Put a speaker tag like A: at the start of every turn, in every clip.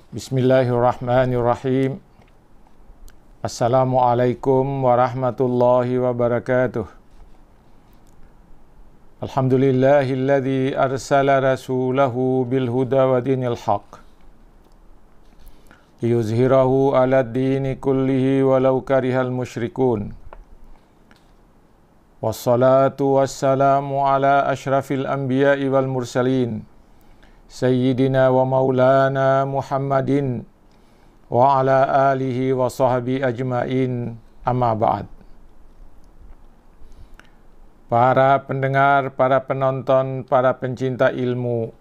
A: Bismillahirrahmanirrahim. Assalamualaikum warahmatullahi wabarakatuh. Alhamdulillahilladzi arsala rasulahu bilhuda wa dinil haq liyuzhirahu ala dini kullihi walau karihal musyrikun. Wassalatu wassalamu ala ashrafil anbiya'i wal mursalin Sayyidina wa maulana Muhammadin wa ala alihi wa sahbihi ajmain, amma ba'd. Para pendengar, para penonton, para pencinta ilmu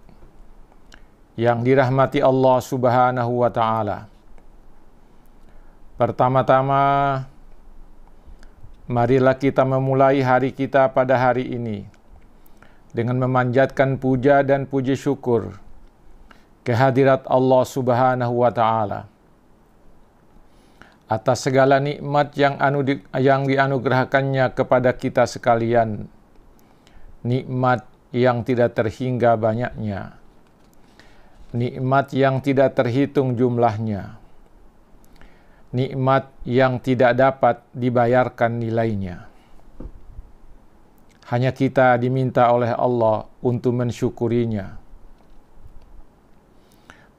A: yang dirahmati Allah Subhanahu wa ta'ala. Pertama-tama, marilah kita memulai hari kita pada hari ini dengan memanjatkan puja dan puji syukur kehadirat Allah Subhanahu wa ta'ala atas segala nikmat yang dianugerahkannya kepada kita sekalian, nikmat yang tidak terhingga banyaknya, nikmat yang tidak terhitung jumlahnya, nikmat yang tidak dapat dibayarkan nilainya. Hanya kita diminta oleh Allah untuk mensyukurinya.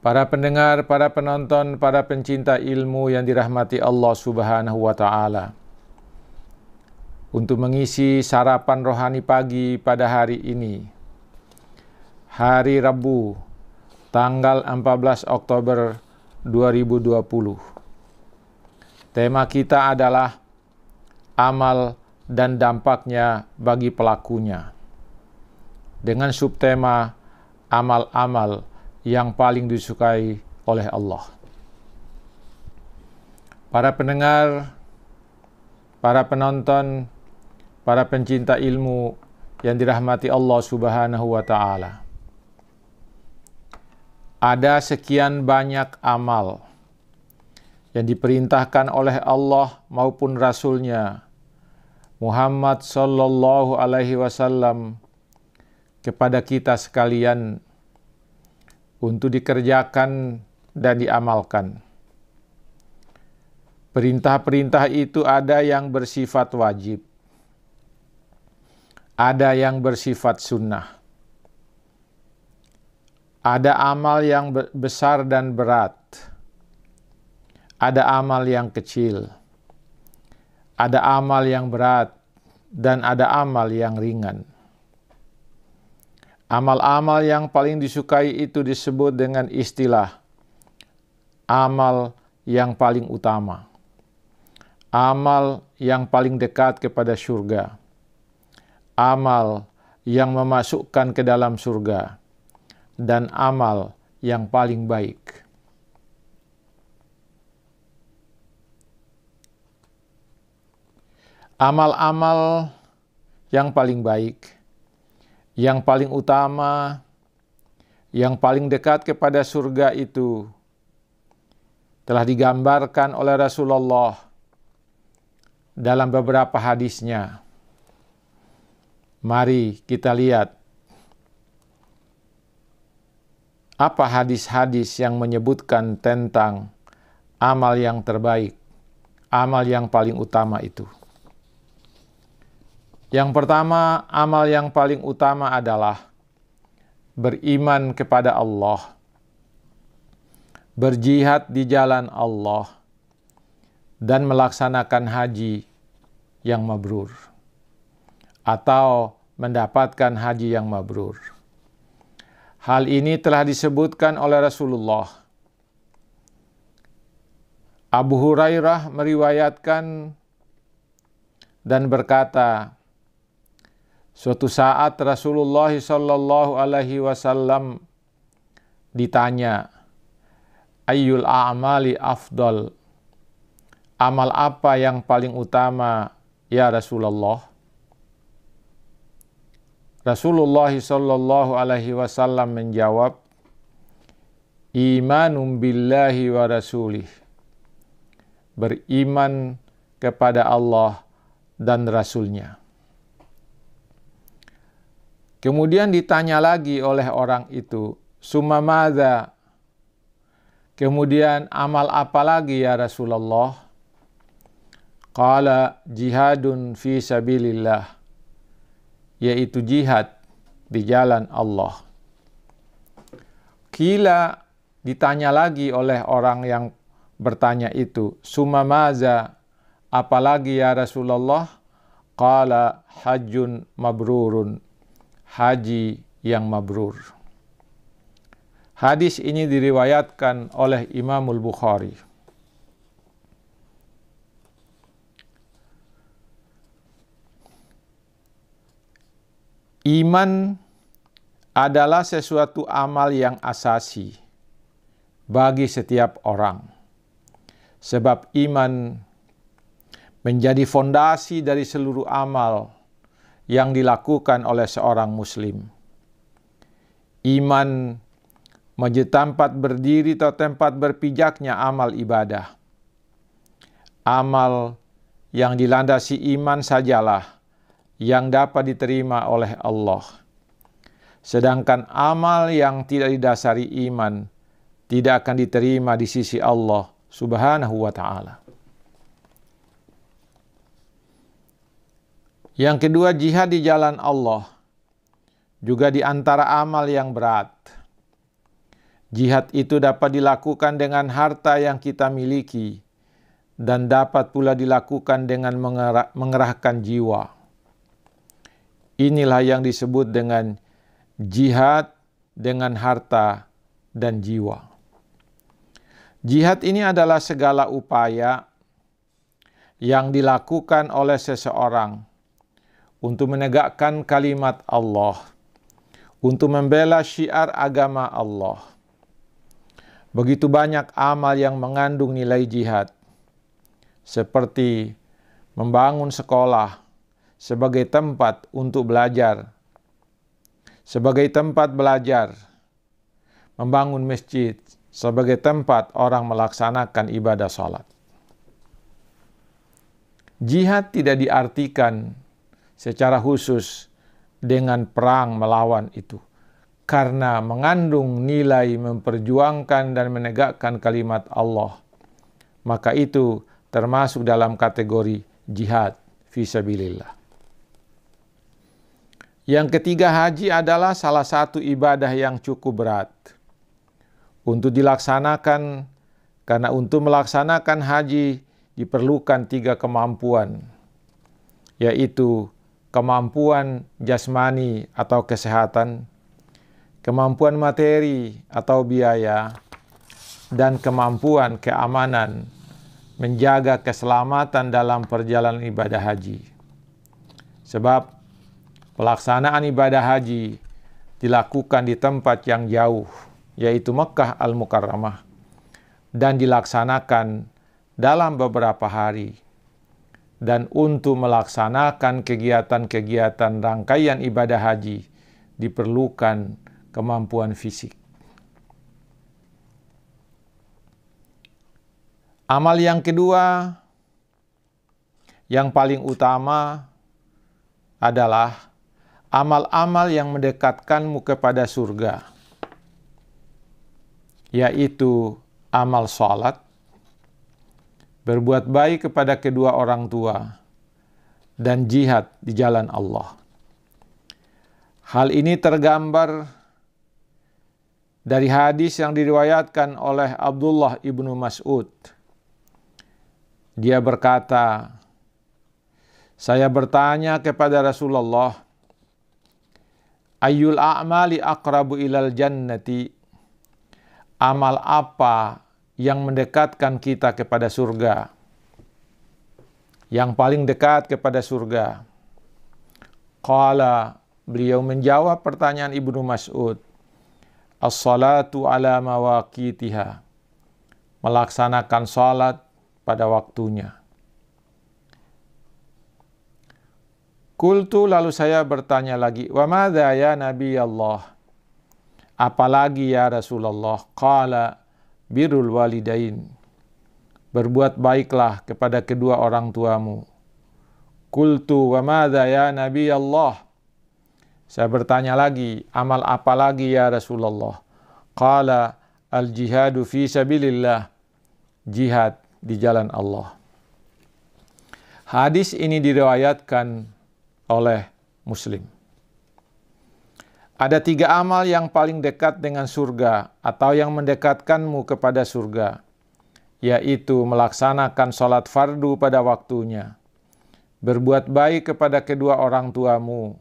A: Para pendengar, para penonton, para pencinta ilmu yang dirahmati Allah Subhanahu wa ta'ala. Untuk mengisi sarapan rohani pagi pada hari ini, hari Rabu, tanggal 14 Oktober 2020. Tema kita adalah amal dan dampaknya bagi pelakunya, dengan subtema amal-amal yang paling disukai oleh Allah. Para pendengar, para penonton, para pencinta ilmu yang dirahmati Allah Subhanahu wa ta'ala. Ada sekian banyak amal yang diperintahkan oleh Allah maupun Rasul-Nya Muhammad sallallahu alaihi wasallam kepada kita sekalian untuk dikerjakan dan diamalkan. Perintah-perintah itu ada yang bersifat wajib, ada yang bersifat sunnah, ada amal yang besar dan berat, ada amal yang kecil, ada amal yang berat, dan ada amal yang ringan. Amal-amal yang paling disukai itu disebut dengan istilah amal yang paling utama, amal yang paling dekat kepada surga, amal yang memasukkan ke dalam surga, dan amal yang paling baik. Amal-amal yang paling baik, yang paling utama, yang paling dekat kepada surga itu telah digambarkan oleh Rasulullah dalam beberapa hadisnya. Mari kita lihat apa hadis-hadis yang menyebutkan tentang amal yang terbaik, amal yang paling utama itu. Yang pertama, amal yang paling utama adalah beriman kepada Allah, berjihad di jalan Allah, dan melaksanakan haji yang mabrur, atau mendapatkan haji yang mabrur. Hal ini telah disebutkan oleh Rasulullah. Abu Hurairah meriwayatkan dan berkata, suatu saat Rasulullah sallallahu alaihi wasallam ditanya, ayyul a'mali afdal? Amal apa yang paling utama ya Rasulullah? Rasulullah sallallahu alaihi wasallam menjawab, imanum billahi wa rasulih. Beriman kepada Allah dan Rasul-Nya. Kemudian ditanya lagi oleh orang itu, summa madza? Kemudian amal apa lagi ya Rasulullah? Qala jihadun fi sabilillah, yaitu jihad di jalan Allah. Qila, ditanya lagi oleh orang yang bertanya itu, summa maza, apalagi ya Rasulullah? Qala hajjun mabrurun, haji yang mabrur. Hadis ini diriwayatkan oleh Imamul Bukhari. Iman adalah sesuatu amal yang asasi bagi setiap orang. Sebab iman menjadi fondasi dari seluruh amal yang dilakukan oleh seorang muslim. Iman menjadi tempat berdiri atau tempat berpijaknya amal ibadah. Amal yang dilandasi iman sajalah yang dapat diterima oleh Allah. Sedangkan amal yang tidak didasari iman tidak akan diterima di sisi Allah Subhanahu wa ta'ala. Yang kedua, jihad di jalan Allah juga di antara amal yang berat. Jihad itu dapat dilakukan dengan harta yang kita miliki dan dapat pula dilakukan dengan mengerahkan jiwa. Inilah yang disebut dengan jihad dengan harta dan jiwa. Jihad ini adalah segala upaya yang dilakukan oleh seseorang untuk menegakkan kalimat Allah, untuk membela syiar agama Allah. Begitu banyak amal yang mengandung nilai jihad, seperti membangun sekolah sebagai tempat untuk belajar, sebagai tempat belajar, membangun masjid sebagai tempat orang melaksanakan ibadah salat. Jihad tidak diartikan secara khusus dengan perang melawan itu, karena mengandung nilai memperjuangkan dan menegakkan kalimat Allah. Maka itu termasuk dalam kategori jihad fisabilillah. Yang ketiga, haji adalah salah satu ibadah yang cukup berat untuk dilaksanakan, karena untuk melaksanakan haji diperlukan 3 kemampuan, yaitu kemampuan jasmani atau kesehatan, kemampuan materi atau biaya, dan kemampuan keamanan menjaga keselamatan dalam perjalanan ibadah haji. Sebab pelaksanaan ibadah haji dilakukan di tempat yang jauh, yaitu Mekkah Al-Mukarramah, dan dilaksanakan dalam beberapa hari. Dan untuk melaksanakan kegiatan-kegiatan rangkaian ibadah haji diperlukan kemampuan fisik. Amal yang kedua, yang paling utama adalah amal-amal yang mendekatkanmu kepada surga, yaitu amal salat, berbuat baik kepada kedua orang tua, dan jihad di jalan Allah. Hal ini tergambar dari hadis yang diriwayatkan oleh Abdullah ibnu Mas'ud. Dia berkata, saya bertanya kepada Rasulullah, ayyul a'mali aqrabu ilal jannati, amal apa yang mendekatkan kita kepada surga, yang paling dekat kepada surga? Qala, beliau menjawab pertanyaan Ibnu Mas'ud, as-salatu ala mawaqitiha, melaksanakan salat pada waktunya. Qultu, lalu saya bertanya lagi, wa madza ya Nabi Allah, apalagi ya Rasulullah? Qala birrul walidain, berbuat baiklah kepada kedua orang tuamu. Qultu wa madza ya Nabi Allah, saya bertanya lagi, amal apa lagi ya Rasulullah? Qala al-jihadu fi sabilillah, jihad di jalan Allah. Hadis ini diriwayatkan oleh Muslim. Ada 3 amal yang paling dekat dengan surga atau yang mendekatkanmu kepada surga, yaitu melaksanakan sholat fardu pada waktunya, berbuat baik kepada kedua orang tuamu,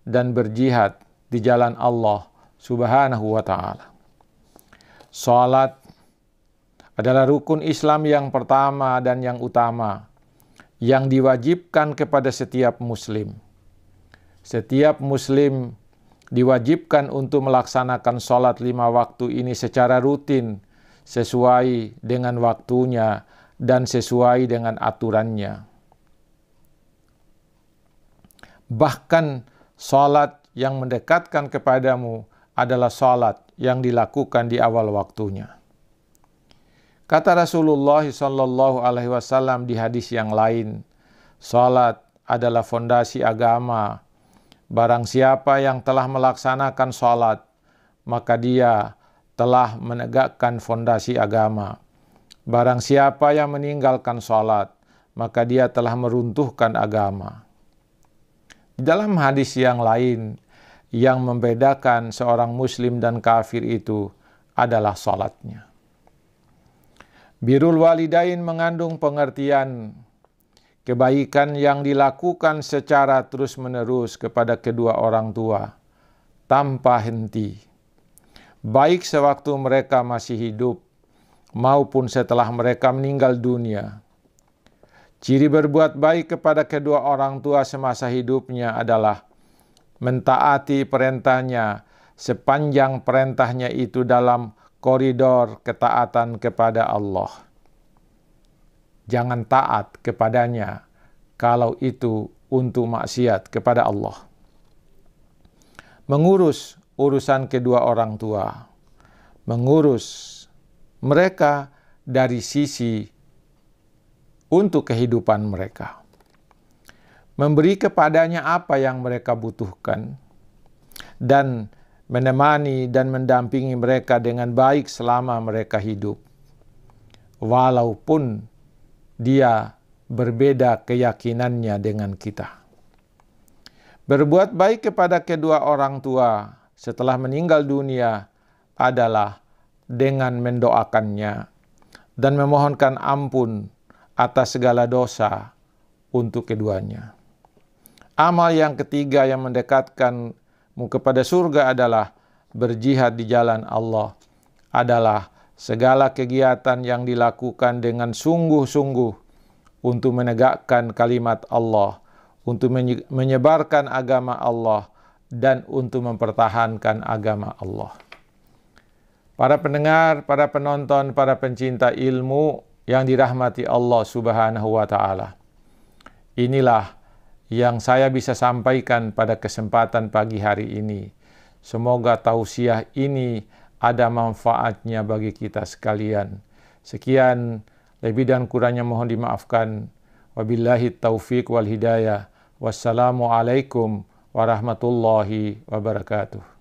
A: dan berjihad di jalan Allah Subhanahu wa ta'ala. Sholat adalah rukun Islam yang pertama dan yang utama, yang diwajibkan kepada setiap muslim. Setiap muslim diwajibkan untuk melaksanakan sholat 5 waktu ini secara rutin, sesuai dengan waktunya dan sesuai dengan aturannya. Bahkan sholat yang mendekatkan kepadamu adalah sholat yang dilakukan di awal waktunya. Kata Rasulullah SAW di hadis yang lain, salat adalah fondasi agama. Barang siapa yang telah melaksanakan salat, maka dia telah menegakkan fondasi agama. Barang siapa yang meninggalkan salat, maka dia telah meruntuhkan agama. Di dalam hadis yang lain, yang membedakan seorang muslim dan kafir itu adalah salatnya. Birrul walidain mengandung pengertian kebaikan yang dilakukan secara terus-menerus kepada kedua orang tua tanpa henti, baik sewaktu mereka masih hidup maupun setelah mereka meninggal dunia. Ciri berbuat baik kepada kedua orang tua semasa hidupnya adalah mentaati perintahnya sepanjang perintahnya itu dalam koridor ketaatan kepada Allah. Jangan taat kepadanya kalau itu untuk maksiat kepada Allah. Mengurus urusan kedua orang tua, mengurus mereka dari sisi untuk kehidupan mereka, memberi kepadanya apa yang mereka butuhkan, dan menemani dan mendampingi mereka dengan baik selama mereka hidup, walaupun dia berbeda keyakinannya dengan kita. Berbuat baik kepada kedua orang tua setelah meninggal dunia adalah dengan mendoakannya dan memohonkan ampun atas segala dosa untuk keduanya. Amal yang ketiga yang mendekatkanmu kepada surga adalah berjihad di jalan Allah, adalah segala kegiatan yang dilakukan dengan sungguh-sungguh untuk menegakkan kalimat Allah, untuk menyebarkan agama Allah, dan untuk mempertahankan agama Allah. Para pendengar, para penonton, para pencinta ilmu yang dirahmati Allah Subhanahu wa ta'ala, inilah yang saya bisa sampaikan pada kesempatan pagi hari ini. Semoga tausiah ini ada manfaatnya bagi kita sekalian. Sekian, lebih dan kurangnya mohon dimaafkan. Wabillahi taufiq wal hidayah. Wassalamualaikum warahmatullahi wabarakatuh.